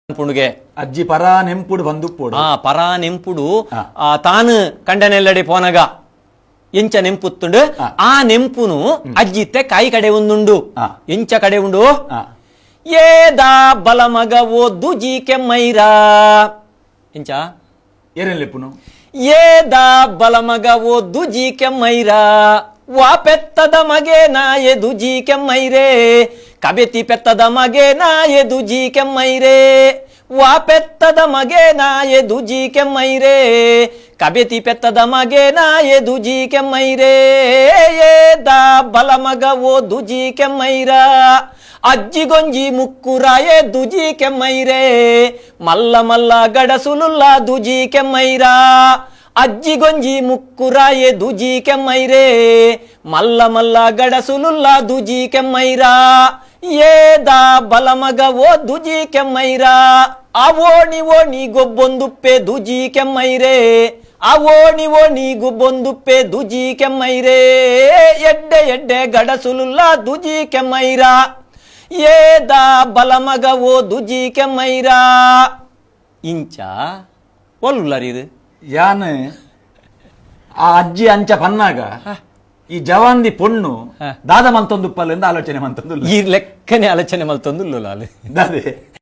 ಪುಣುಗೆ ಅಜ್ಜಿ ಪರ ನೆಂಪುಡು ಬಂದುಪ್ಪೋಡು ಪರ ನೆಂಪುಡು ತಾನು ಕಂಡನೆಲ್ಲಡೆ ಪೋನಗ ಎಂಚ ನೆಂಪುತ್ತುಂಡು ಆ ನೆಂಪುನು ಅಜ್ಜಿತ್ತೆ ಕಾಯಿ ಕಡೆ ಒಂದುಂಡು ಎಂಚ ಕಡೆ ಉಂಡು ಏದಾ ಬಲಮಗ ಓದ್ದು ಜಿ ಕೆಮ್ಮೈರಾ ಎಂಚ ಏರೆಲ್ಲೆಪ್ಪುನು ಏದಾ ಬಲಮಗ ಓದ್ದು ಜಿ ಕೆಮ್ಮೈರಾ ವಾ ಪೆತ್ತದ ಮಗೆ ನಾ ಎದು ಜಿ ಕೆಮ್ಮೈರೇ ಕಬೆತಿ ಪೆತ್ತದ ಮಗೆ ನಾ ಎದು ಜಿ ಕೆಮ್ಮೈರೇ ವಾ ಪೆತ್ತದ ಮಗೆ ನಾ ಎದು ಜಿ ಕೆಮ್ಮೈರೇ ಕಬೆತಿ ಪೆತ್ತದ ಮಗೆ ನಾ ಎದು ಜಿ ಕೆಮ್ಮೈರೇ ಏದ ಬಲಮಗ ಓದು ಜಿ ಕೆಮ್ಮೈರಾ ಅಜ್ಜಿಗೊಂಜಿ ಮುಕ್ಕುರ ಎದು ಜಿ ಕೆಮ್ಮೈರೇ ಮಲ್ಲ ಮಲ್ಲ ಗಡಸುಲುಲ್ಲ ದುಜಿ ಕೆಮ್ಮೈರಾ ಅಜ್ಜಿಗೊಂಜಿ ಮುಕ್ಕುರ ಎದು ಜಿ ಕೆಮ್ಮೈರೇ ಮಲ್ಲ ಮಲ್ಲ ಗಡಸುಲುಲ್ಲ ದುಜಿ ಕೆಮ್ಮೈರಾ ಏದ ಬಲಮಗ ಓ ದುಜಿ ಕೆಮ್ಮೈರಾ ಅವೋಣಿ ಓಣಿ ಗೊಬ್ಬೊಂದುಪ್ಪೆ ದುಜಿ ಕೆಮ್ಮೈರೇ ಅವೋಣಿ ಓಣಿ ಗೊಬ್ಬೊಂದುಪ್ಪೆ ದುಜಿ ಕೆಮ್ಮೈರೇ ಎಡ್ಡೆ ಎಡ್ಡೆ ಗಡಸುಲುಲ್ಲ ದುಜಿ ಕೆಮ್ಮೈರಾ ಏದ ಬಲಮಗ ಓ ದುಜಿ ಕೆಮ್ಮೈರಾ ಇಂಚ ಒಲ್ಲುಲ್ಲರಿದು ಯಾನ್ ಆ ಅಜ್ಜಿ ಅಂಚ ಪನ್ನಾಗ ಈ ಜವಾಂದಿ ಪೊಣ್ಣು ದಾದ ಮಂತೊಂದು ಪಲ್ಲಿಂದ ಆಲೋಚನೆ ಮಂತೊಂದು ಈ ಲೆಕ್ಕನೆ ಆಲೋಚನೆ ಮಲ್ತೊಂದು ದಾದೆ